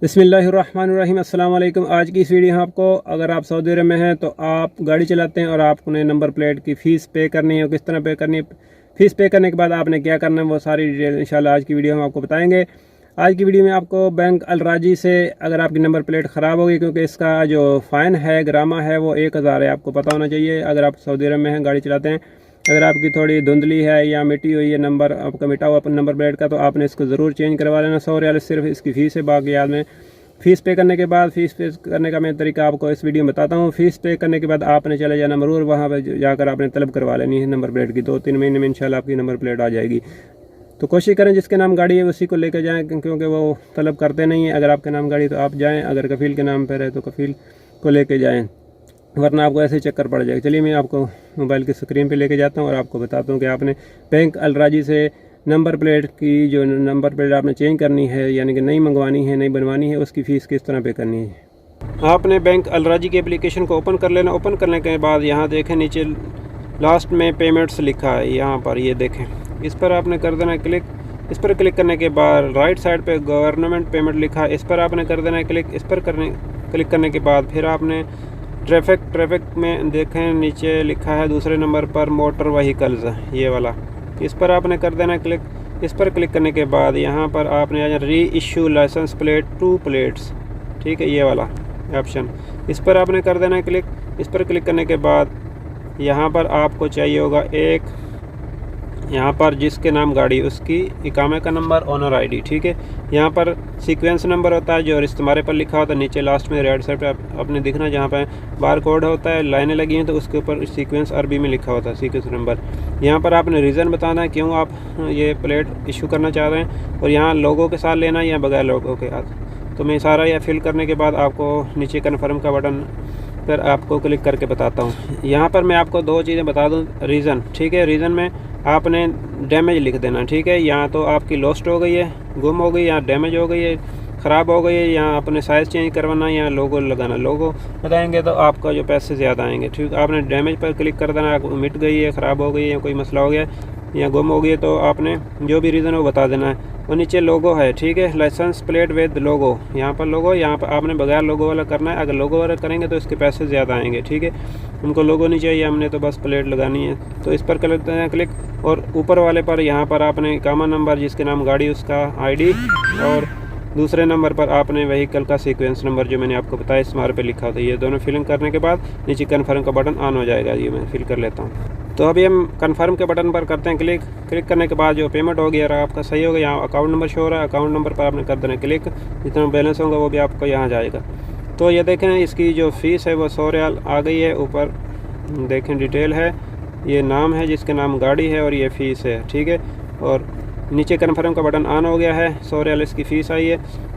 बिस्मिल्लाहिर्रहमानिर्रहीम। अस्सलाम वालेकुम। आज की इस वीडियो में आपको, अगर आप सऊदी अरब में हैं तो आप गाड़ी चलाते हैं और आपने नंबर प्लेट की फ़ीस पे करनी है, किस तरह पे करनी है, फ़ीस पे करने के बाद आपने क्या करना है, वो सारी डिटेल इंशाल्लाह आज की वीडियो में आपको बताएंगे। आज की वीडियो में आपको बैंक अल राजी से अगर आपकी नंबर प्लेट ख़राब होगी, क्योंकि इसका जो फ़ाइन है, ग्रामा है, वो 1000 है, आपको पता होना चाहिए। अगर आप सऊदी अरब में हैं, गाड़ी चलाते हैं, अगर आपकी थोड़ी धुंधली है या मिटी हुई है नंबर, आपका मिटा हुआ नंबर प्लेट का, तो आपने इसको ज़रूर चेंज करवा लेना। 100 रियाल सिर्फ इसकी फ़ीस है। बाकी याद में फ़ीस पे करने के बाद, फ़ीस पे करने का मैं तरीका आपको इस वीडियो में बताता हूँ। फ़ीस पे करने के बाद आपने चले जाना मरूर, वहाँ पर जाकर आपने तलब करवा लेनी है नंबर प्लेट की। 2-3 महीने में इंशाल्लाह आपकी नंबर प्लेट आ जाएगी। तो कोशिश करें जिसके नाम गाड़ी है उसी को लेकर जाएँ, क्योंकि वो तलब करते नहीं है। अगर आपके नाम गाड़ी तो आप जाएँ, अगर कफ़ील के नाम पर है तो कफ़ील को लेकर जाएँ, वरना आपको ऐसे चक्कर पड़ जाएगा। चलिए मैं आपको मोबाइल की स्क्रीन पे लेके जाता हूँ और आपको बताता हूँ कि आपने बैंक अल राजी से नंबर प्लेट की, जो नंबर प्लेट आपने चेंज करनी है, यानी कि नई मंगवानी है, नई बनवानी है, उसकी फ़ीस किस तरह पे करनी है। आपने बैंक अल राजी की एप्लीकेशन को ओपन कर लेना। ओपन करने के बाद यहाँ देखें नीचे लास्ट में पेमेंट्स लिखा है, यहाँ पर ये देखें, इस पर आपने कर देना है क्लिक। इस पर क्लिक करने के बाद राइट साइड पे गवर्नमेंट पेमेंट लिखा है, इस पर आपने कर देना है क्लिक। इस पर क्लिक करने के बाद फिर आपने ट्रैफिक में देखें नीचे लिखा है दूसरे नंबर पर मोटर व्हीकल्स, ये वाला, इस पर आपने कर देना है क्लिक। इस पर क्लिक करने के बाद यहाँ पर आपने आ री इशू लाइसेंस प्लेट 2 प्लेट्स, ठीक है, ये वाला ऑप्शन, इस पर आपने कर देना है क्लिक। इस पर क्लिक करने के बाद यहाँ पर आपको चाहिए होगा एक, यहाँ पर जिसके नाम गाड़ी उसकी इकामे का नंबर, ओनर आईडी, ठीक है। यहाँ पर सीक्वेंस नंबर होता है जो इस्तेमाल पर लिखा होता है, नीचे लास्ट में राइट साइड पे आपने दिखना, जहाँ पे बार कोड होता है, लाइनें लगी हैं, तो उसके ऊपर सीक्वेंस अरबी में लिखा होता है सीक्वेंस नंबर। यहाँ पर आपने रीज़न बताना है क्यों आप ये प्लेट इशू करना चाह रहे हैं, और यहाँ लोगों के साथ लेना है या बगैर लोगों के साथ। तो मैं सारा यह फिल करने के बाद आपको नीचे कन्फर्म का बटन पर आपको क्लिक करके बताता हूँ। यहाँ पर मैं आपको 2 चीज़ें बता दूँ। रीज़न, ठीक है, रीज़न में आपने डैमेज लिख देना, ठीक है। यहाँ तो आपकी लॉस्ट हो गई है, गुम हो गई, यहाँ डैमेज हो गई है, ख़राब हो गई है, यहाँ आपने साइज़ चेंज करवाना, यहाँ लोगो लगाना। लोगो लगाएंगे तो आपका जो पैसे ज़्यादा आएंगे, ठीक। आपने डैमेज पर क्लिक कर देना, मिट गई है, ख़राब हो गई है, कोई मसला हो गया या गुम हो गई है, तो आपने जो भी रीज़न है वो बता देना है। और नीचे लोगो है, ठीक है, लाइसेंस प्लेट विद लोगो, यहाँ पर लोगो, यहाँ पर आपने बगैर लोगो वाला करना है। अगर लोगो वाला करेंगे तो इसके पैसे ज़्यादा आएंगे, ठीक है। उनको लोगो नहीं चाहिए, हमने तो बस प्लेट लगानी है, तो इस पर कर लेते हैं क्लिक। और ऊपर वाले पर यहाँ पर आपने इकामा नंबर, जिसके नाम गाड़ी उसका आईडी, और दूसरे नंबर पर आपने व्हीकल का सीक्वेंस नंबर जो मैंने आपको बताया इस्तेमाल पे लिखा था। ये दोनों फिलिंग करने के बाद नीचे कन्फर्म का बटन ऑन हो जाएगा। ये मैं फिल कर लेता हूँ। तो अभी हम कन्फर्म के बटन पर करते हैं क्लिक। क्लिक करने के बाद जो पेमेंट हो गया, आपका सही हो गया, यहाँ अकाउंट नंबर शो हो रहा है, अकाउंट नंबर पर आपने कर देना क्लिक। जितना बैलेंस होगा वो भी आपको यहाँ जाएगा। तो ये देखें, इसकी जो फ़ीस है वो 100 रियाल आ गई है। ऊपर देखें डिटेल है, ये नाम है जिसके नाम गाड़ी है, और ये फ़ीस है, ठीक है। और नीचे कन्फर्म का बटन ऑन हो गया है, 100 रियाल इसकी फ़ीस आई है।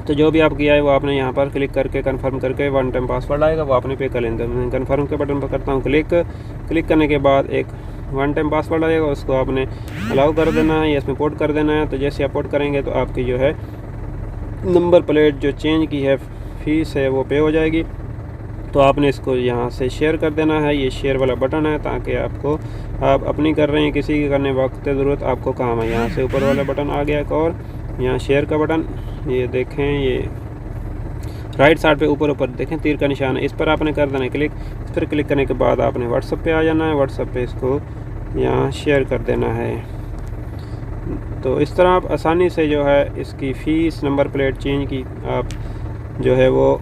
तो जो भी आप किया है वो आपने यहाँ पर क्लिक करके कन्फर्म करके 1 टाइम पासवर्ड आएगा, वो आपने पे कर लेंगे। मैं कन्फर्म के बटन पर करता हूँ क्लिक। क्लिक करने के बाद एक 1 टाइम पासवर्ड आएगा, उसको आपने अलाउ कर देना है या इसमें पोर्ट कर देना है। तो जैसे आप पोर्ट करेंगे तो आपकी जो है नंबर प्लेट जो चेंज की है फ़ीस है वो पे हो जाएगी। तो आपने इसको यहाँ से शेयर कर देना है, ये शेयर वाला बटन है, ताकि आपको, आप अपनी कर रहे हैं, किसी की करने वक्त ज़रूरत आपको काम है। यहाँ से ऊपर वाला बटन आ गया एक और, यहाँ शेयर का बटन, ये देखें, ये राइट साइड पे ऊपर देखें तीर का निशान है, इस पर आपने कर देना है क्लिक। इस पर क्लिक करने के बाद आपने व्हाट्सएप पे आ जाना है, व्हाट्सएप पे इसको यहाँ शेयर कर देना है। तो इस तरह आप आसानी से जो है इसकी फ़ीस, नंबर प्लेट चेंज की आप जो है वो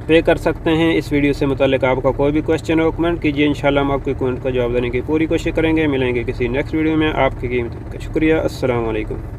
पे कर सकते हैं। इस वीडियो से मुताल्लिक़ आपका कोई भी क्वेश्चन हो कमेंट कीजिए, इंशाल्लाह हम आपके कमेंट का जवाब देने की पूरी कोशिश करेंगे। मिलेंगे किसी नेक्स्ट वीडियो में। आपकी कीमत का शुक्रिया। अस्सलाम वालेकुम।